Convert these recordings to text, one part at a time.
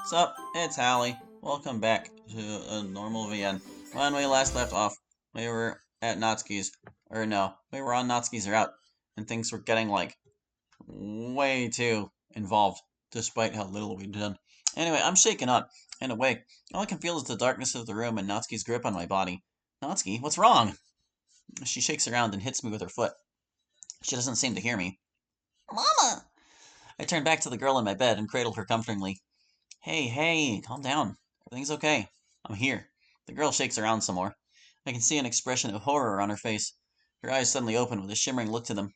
Sup, it's Hallie. Welcome back to a normal VN. When we last left off, we were at Natsuki's. Or no, we were on Natsuki's route, and things were getting, like, way too involved, despite how little we'd done. Anyway, I'm shaken up and awake. All I can feel is the darkness of the room and Natsuki's grip on my body. Natsuki, what's wrong? She shakes around and hits me with her foot. She doesn't seem to hear me. Mama! I turn back to the girl in my bed and cradle her comfortingly. Hey, calm down. Everything's okay. I'm here. The girl shakes around some more. I can see an expression of horror on her face. Her eyes suddenly open with a shimmering look to them.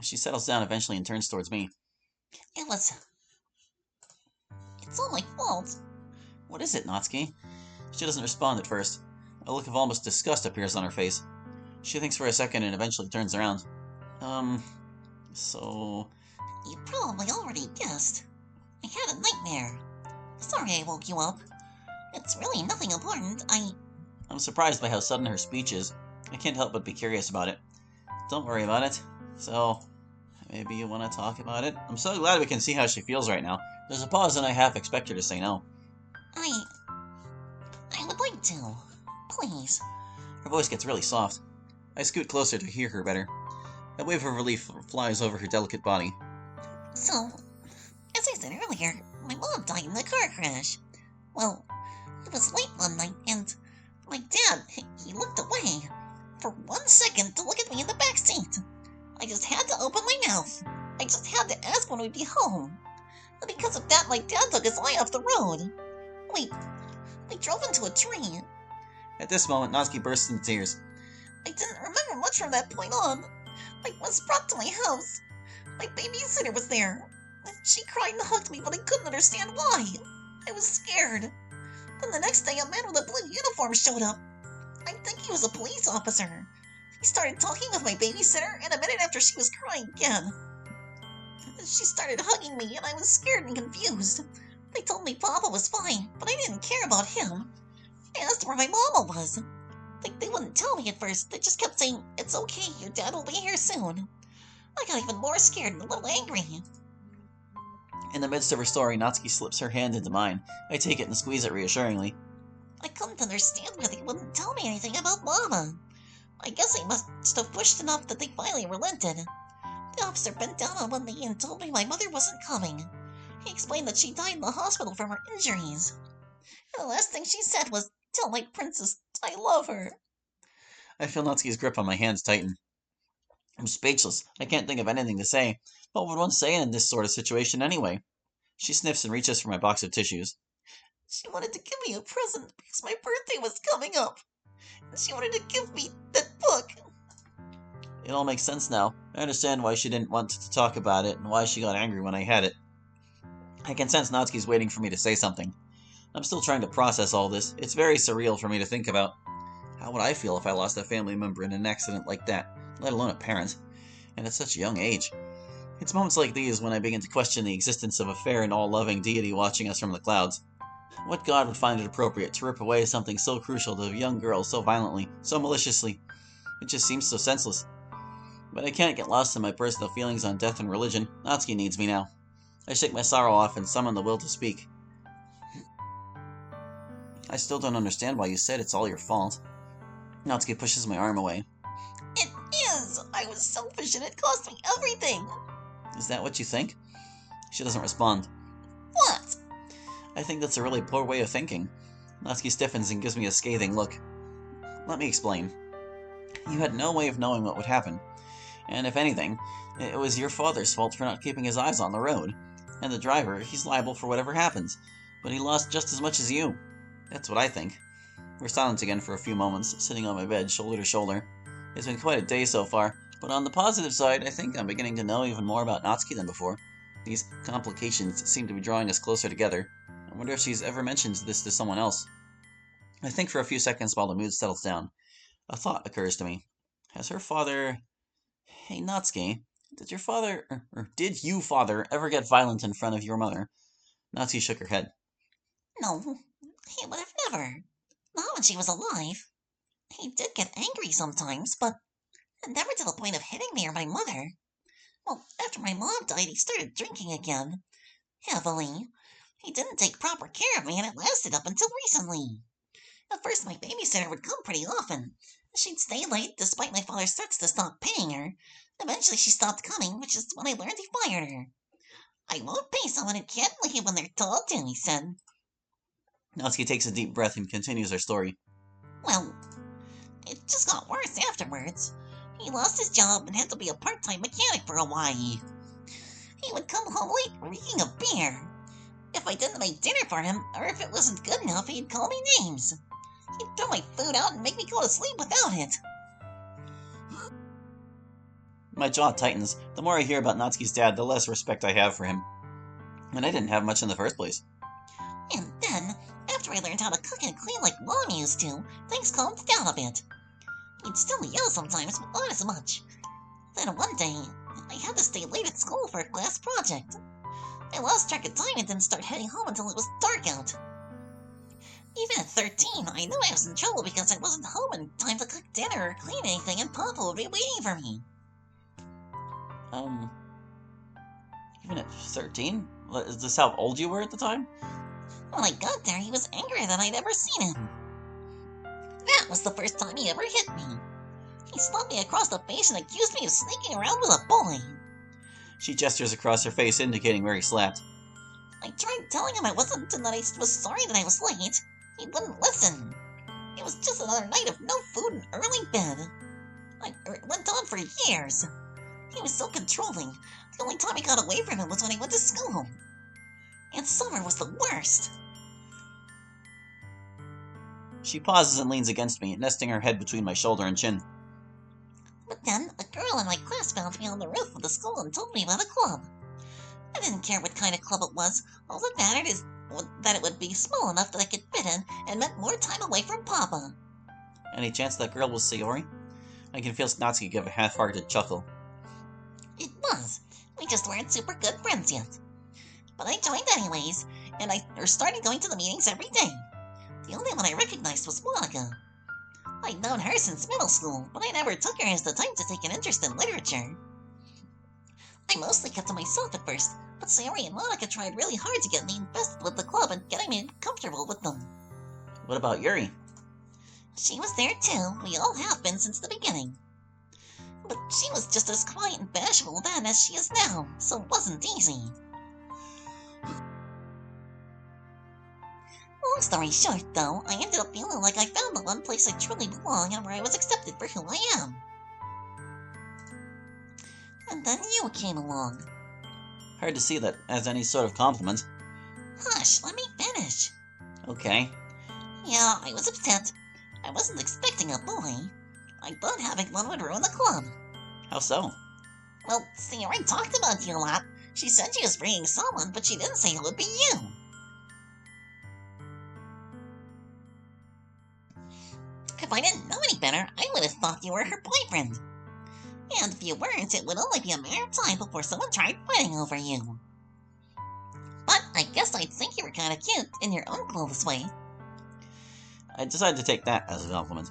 She settles down eventually and turns towards me. It's all my fault. What is it, Natsuki? She doesn't respond at first. A look of almost disgust appears on her face. She thinks for a second and eventually turns around. So... You probably already guessed. I had a nightmare. Sorry I woke you up. It's really nothing important. I'm surprised by how sudden her speech is. I can't help but be curious about it. Don't worry about it. So, maybe you want to talk about it? I'm so glad we can see how she feels right now. There's a pause and I half expect her to say no. I would like to. Please. Her voice gets really soft. I scoot closer to hear her better. A wave of relief flies over her delicate body. So, as I said earlier, my mom died in a car crash. Well, it was late one night and my dad, he looked away for 1 second to look at me in the back seat. I just had to open my mouth. I just had to ask when we'd be home. And because of that, my dad took his eye off the road. We drove into a tree. At this moment, Natsuki bursts into tears. I didn't remember much from that point on. I was brought to my house. My babysitter was there. She cried and hugged me, but I couldn't understand why. I was scared. Then the next day, a man with a blue uniform showed up. I think he was a police officer. He started talking with my babysitter, and a minute after she was crying again. She started hugging me, and I was scared and confused. They told me Papa was fine, but I didn't care about him. I asked where my mama was. They wouldn't tell me at first. They just kept saying, "It's okay, your dad will be here soon." I got even more scared and a little angry. In the midst of her story, Natsuki slips her hand into mine. I take it and squeeze it reassuringly. I couldn't understand why they wouldn't tell me anything about Mama. I guess I must have pushed enough that they finally relented. The officer bent down on one knee and told me my mother wasn't coming. He explained that she died in the hospital from her injuries. And the last thing she said was, "Tell my princess I love her." I feel Natsuki's grip on my hands tighten. I'm speechless. I can't think of anything to say. What would one say in this sort of situation anyway? She sniffs and reaches for my box of tissues. She wanted to give me a present because my birthday was coming up. And she wanted to give me that book. It all makes sense now. I understand why she didn't want to talk about it and why she got angry when I had it. I can sense Natsuki's waiting for me to say something. I'm still trying to process all this. It's very surreal for me to think about. How would I feel if I lost a family member in an accident like that, let alone a parent, and at such a young age? It's moments like these when I begin to question the existence of a fair and all-loving deity watching us from the clouds. What god would find it appropriate to rip away something so crucial to a young girl so violently, so maliciously? It just seems so senseless. But I can't get lost in my personal feelings on death and religion. Natsuki needs me now. I shake my sorrow off and summon the will to speak. I still don't understand why you said it's all your fault. Natsuki pushes my arm away. It is! I was selfish and it cost me everything! Is that what you think? She doesn't respond. What? I think that's a really poor way of thinking. Natsuki stiffens and gives me a scathing look. Let me explain. You had no way of knowing what would happen. And if anything, it was your father's fault for not keeping his eyes on the road. And the driver, he's liable for whatever happens. But he lost just as much as you. That's what I think. We're silent again for a few moments, sitting on my bed, shoulder to shoulder. It's been quite a day so far, but on the positive side, I think I'm beginning to know even more about Natsuki than before. These complications seem to be drawing us closer together. I wonder if she's ever mentioned this to someone else. I think for a few seconds while the mood settles down. A thought occurs to me. Has her father... Hey, Natsuki, did your father... or did you, father, ever get violent in front of your mother? Natsuki shook her head. No, he would have never. Not when she was alive. He did get angry sometimes, but never to the point of hitting me or my mother. Well, after my mom died, he started drinking again. Heavily. He didn't take proper care of me, and it lasted up until recently. At first, my babysitter would come pretty often. She'd stay late despite my father's threats to stop paying her. Eventually, she stopped coming, which is when I learned he fired her. I won't pay someone who can't leave when they're told to, he said. Natsuki takes a deep breath and continues her story. Well, it just got worse afterwards. He lost his job and had to be a part-time mechanic for a while. He would come home late reeking of beer. If I didn't make dinner for him, or if it wasn't good enough, he'd call me names. He'd throw my food out and make me go to sleep without it. My jaw tightens. The more I hear about Natsuki's dad, the less respect I have for him. And I didn't have much in the first place. And then, after I learned how to cook and clean like Mom used to, things calmed down a bit. He'd still yell sometimes, but not as much. Then one day, I had to stay late at school for a class project. I lost track of time and didn't start heading home until it was dark out. Even at 13, I knew I was in trouble because I wasn't home in time to cook dinner or clean anything, and Papa would be waiting for me. Even at 13? Is this how old you were at the time? When I got there, he was angrier than I'd ever seen him. That was the first time he ever hit me. He slapped me across the face and accused me of sneaking around with a boy. She gestures across her face, indicating where he slapped. I tried telling him I wasn't and that I was sorry that I was late. He wouldn't listen. It was just another night of no food and early bed. It went on for years. He was so controlling. The only time I got away from him was when I went to school. And summer was the worst. She pauses and leans against me, nesting her head between my shoulder and chin. But then, a girl in my class found me on the roof of the school and told me about a club. I didn't care what kind of club it was. All that mattered is that it would be small enough that I could fit in and meant more time away from Papa. Any chance that girl was Sayori? I can feel Natsuki give a half-hearted chuckle. It was. We just weren't super good friends yet. But I joined anyways, and I started going to the meetings every day. The only one I recognized was Monica. I'd known her since middle school, but I never took her as the type to take an interest in literature. I mostly kept to myself at first, but Sayori and Monica tried really hard to get me invested with the club and getting me comfortable with them. What about Yuri? She was there too. We all have been since the beginning. But she was just as quiet and bashful then as she is now, so it wasn't easy. Long story short, though, I ended up feeling like I found the one place I truly belong and where I was accepted for who I am. And then you came along. Hard to see that as any sort of compliment. Hush, let me finish. Okay. Yeah, I was upset. I wasn't expecting a boy. I thought having one would ruin the club. How so? Well, Sayori talked about you a lot. She said she was bringing someone, but she didn't say it would be you. If I didn't know any better, I would have thought you were her boyfriend. And if you weren't, it would only be a matter of time before someone tried fighting over you. But I guess I'd think you were kind of cute in your own clueless way. I decided to take that as a compliment.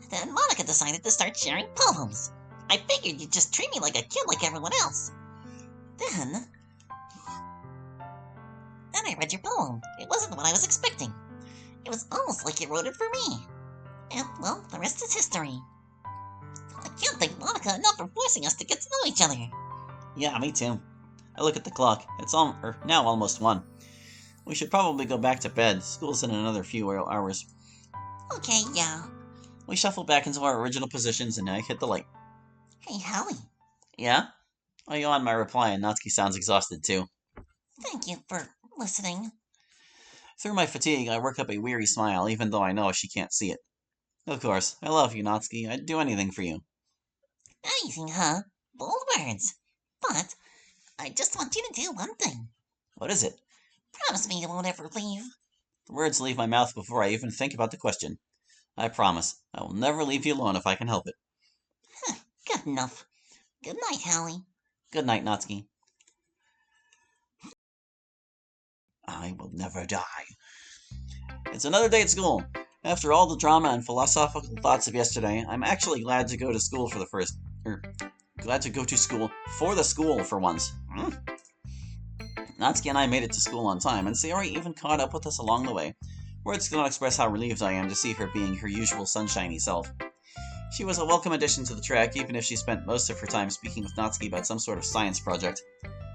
Then Monica decided to start sharing poems. I figured you'd just treat me like a kid like everyone else. Then I read your poem. It wasn't what I was expecting. It was almost like you wrote it for me. And, well, the rest is history. I can't thank Monica enough for forcing us to get to know each other. Yeah, me too. I look at the clock. It's now almost 1. We should probably go back to bed. School's in another few hours. Okay, yeah. We shuffle back into our original positions and I hit the light. Hey, Hallie. Yeah? I yawn my reply and Natsuki sounds exhausted too. Thank you for listening. Through my fatigue, I work up a weary smile, even though I know she can't see it. Of course, I love you, Natsuki. I'd do anything for you. Anything, huh? Bold words. But I just want you to do one thing. What is it? Promise me you won't ever leave. The words leave my mouth before I even think about the question. I promise. I will never leave you alone if I can help it. Good enough. Good night, Hallie. Good night, Natsuki. I will never die. It's another day at school. After all the drama and philosophical thoughts of yesterday, I'm actually glad to go to school for the school for once. Natsuki and I made it to school on time, and Sayori even caught up with us along the way. Words cannot express how relieved I am to see her being her usual sunshiny self. She was a welcome addition to the track, even if she spent most of her time speaking with Natsuki about some sort of science project.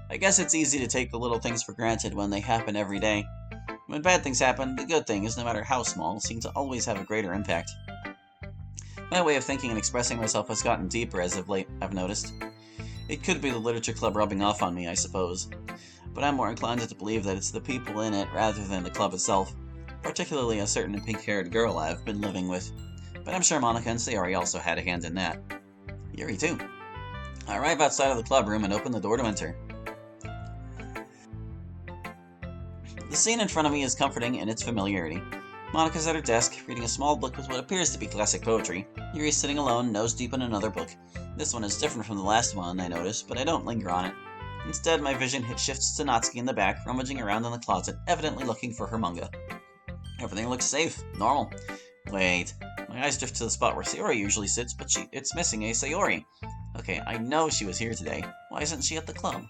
I guess it's easy to take the little things for granted when they happen every day. When bad things happen, the good things, no matter how small, seem to always have a greater impact. My way of thinking and expressing myself has gotten deeper as of late, I've noticed. It could be the literature club rubbing off on me, I suppose, but I'm more inclined to believe that it's the people in it rather than the club itself, particularly a certain pink-haired girl I've been living with. But I'm sure Monica and Sayori also had a hand in that. Yuri, too. I arrive outside of the club room and open the door to enter. The scene in front of me is comforting in its familiarity. Monica's at her desk, reading a small book with what appears to be classic poetry. Yuri's sitting alone, nose deep in another book. This one is different from the last one, I notice, but I don't linger on it. Instead, my vision shifts to Natsuki in the back, rummaging around in the closet, evidently looking for her manga. Everything looks safe, normal. Wait, my eyes drift to the spot where Sayori usually sits, but it's missing a Sayori. Okay, I know she was here today. Why isn't she at the club?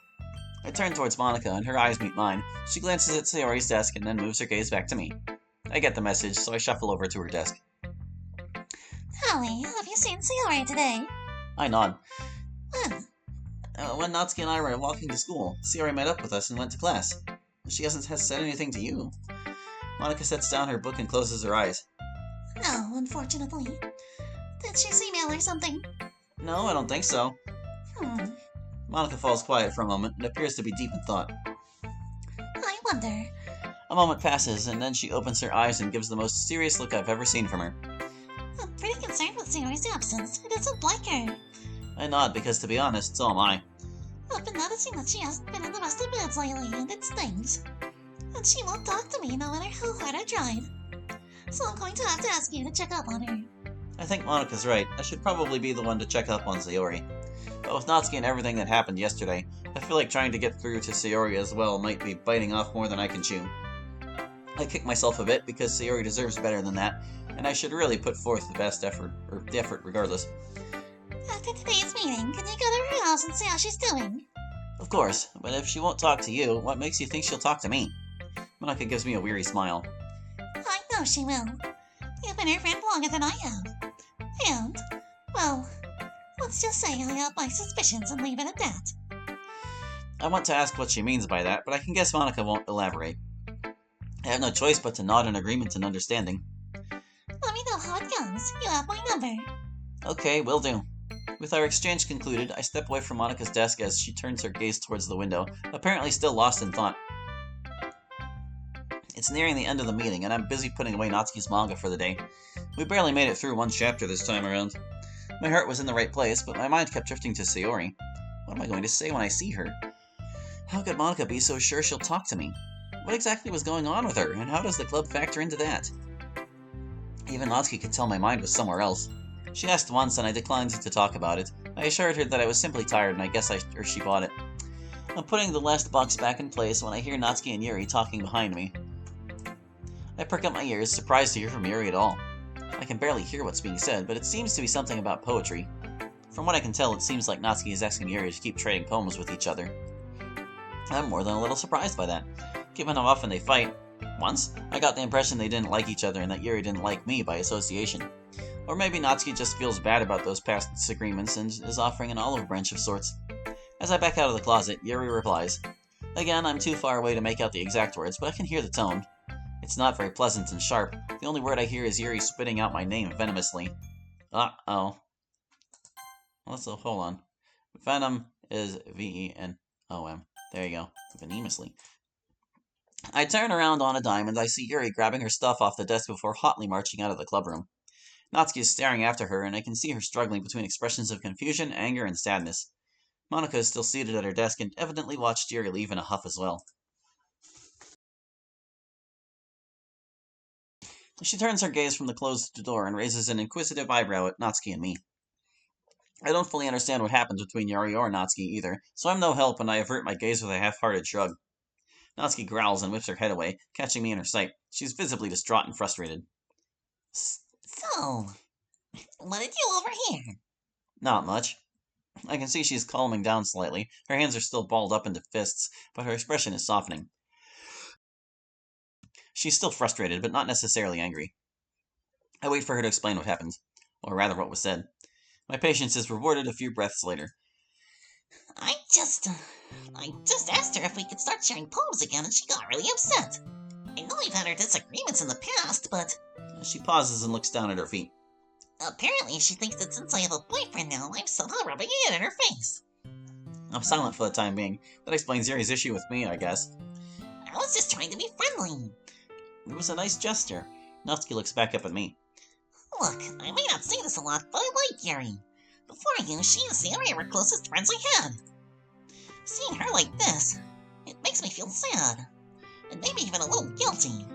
I turn towards Monica, and her eyes meet mine. She glances at Sayori's desk and then moves her gaze back to me. I get the message, so I shuffle over to her desk. Holly, have you seen Sayori today? I nod. When? When Natsuki and I were walking to school, Sayori met up with us and went to class. She hasn't said anything to you. Monica sets down her book and closes her eyes. No, unfortunately. Did she see mail or something? No, I don't think so. Monica falls quiet for a moment and appears to be deep in thought. I wonder. A moment passes, and then she opens her eyes and gives the most serious look I've ever seen from her. I'm pretty concerned with Sayori's absence. I doesn't like her. I nod because, to be honest, so am I. I've been noticing that she hasn't been in the best of moods lately, and it stings. And she won't talk to me no matter how hard I tried. So I'm going to have to ask you to check up on her. I think Monica's right. I should probably be the one to check up on Sayori. But with Natsuki and everything that happened yesterday, I feel like trying to get through to Sayori as well might be biting off more than I can chew. I kick myself a bit because Sayori deserves better than that, and I should really put forth the best effort, or the effort regardless. After today's meeting, can you go to her house and see how she's doing? Of course, but if she won't talk to you, what makes you think she'll talk to me? Monica gives me a weary smile. I know she will. You've been her friend longer than I have. And, well, let's just say I have my suspicions and leave it at that. I want to ask what she means by that, but I can guess Monica won't elaborate. I have no choice but to nod in agreement and understanding. Let me know how it goes. You have my number. Okay, will do. With our exchange concluded, I step away from Monica's desk as she turns her gaze towards the window, apparently still lost in thought. It's nearing the end of the meeting, and I'm busy putting away Natsuki's manga for the day. We barely made it through one chapter this time around. My heart was in the right place, but my mind kept drifting to Sayori. What am I going to say when I see her? How could Monica be so sure she'll talk to me? What exactly was going on with her, and how does the club factor into that? Even Natsuki could tell my mind was somewhere else. She asked once, and I declined to talk about it. I assured her that I was simply tired, and I guess she bought it. I'm putting the last box back in place when I hear Natsuki and Yuri talking behind me. I perk up my ears, surprised to hear from Yuri at all. I can barely hear what's being said, but it seems to be something about poetry. From what I can tell, it seems like Natsuki is asking Yuri to keep trading poems with each other. I'm more than a little surprised by that, given how often they fight. Once, I got the impression they didn't like each other and that Yuri didn't like me by association. Or maybe Natsuki just feels bad about those past disagreements and is offering an olive branch of sorts. As I back out of the closet, Yuri replies. Again, I'm too far away to make out the exact words, but I can hear the tone. It's not very pleasant and sharp. The only word I hear is Yuri spitting out my name venomously. Uh-oh. Hold on. Venom is V-E-N-O-M. There you go. Venomously. I turn around on a dime and I see Yuri grabbing her stuff off the desk before hotly marching out of the clubroom. Natsuki is staring after her, and I can see her struggling between expressions of confusion, anger, and sadness. Monica is still seated at her desk and evidently watched Yuri leave in a huff as well. She turns her gaze from the closed door and raises an inquisitive eyebrow at Natsuki and me. I don't fully understand what happened between Yuri or Natsuki either, so I'm no help and I avert my gaze with a half-hearted shrug. Natsuki growls and whips her head away, catching me in her sight. She's visibly distraught and frustrated. So, what did you overhear? Not much. I can see she's calming down slightly. Her hands are still balled up into fists, but her expression is softening. She's still frustrated, but not necessarily angry. I wait for her to explain what happened, or rather what was said. My patience is rewarded a few breaths later. I just asked her if we could start sharing poems again, and she got really upset. I know we've had our disagreements in the past, but She pauses and looks down at her feet. apparently she thinks that since I have a boyfriend now, I'm somehow rubbing it in her face. I'm silent for the time being. That explains Yuri's issue with me, I guess. I was just trying to be friendly. It was a nice gesture. Natsuki looks back up at me. Look, I may not say this a lot, but I like Yuri. Before you, she and Sayori were closest friends I had. Seeing her like this, it makes me feel sad, and maybe even a little guilty.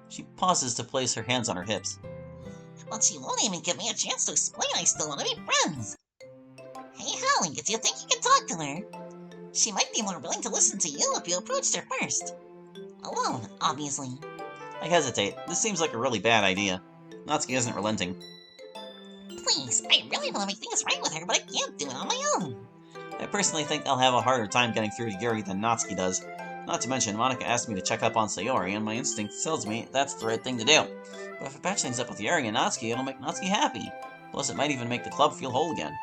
She pauses to place her hands on her hips. But she won't even give me a chance to explain I still want to be friends. Hey, Holly, do you think you can talk to her? She might be more willing to listen to you if you approached her first. Alone, obviously. I hesitate. This seems like a really bad idea. Natsuki isn't relenting. Please, I really want to make things right with her, but I can't do it on my own. I personally think I'll have a harder time getting through to Yuri than Natsuki does. Not to mention, Monika asked me to check up on Sayori, and my instinct tells me that's the right thing to do. But if I patch things up with Yuri and Natsuki, it'll make Natsuki happy. Plus, it might even make the club feel whole again.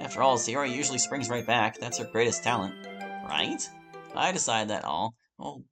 After all, Sayori usually springs right back. That's her greatest talent. Right? I decide that all. Oh,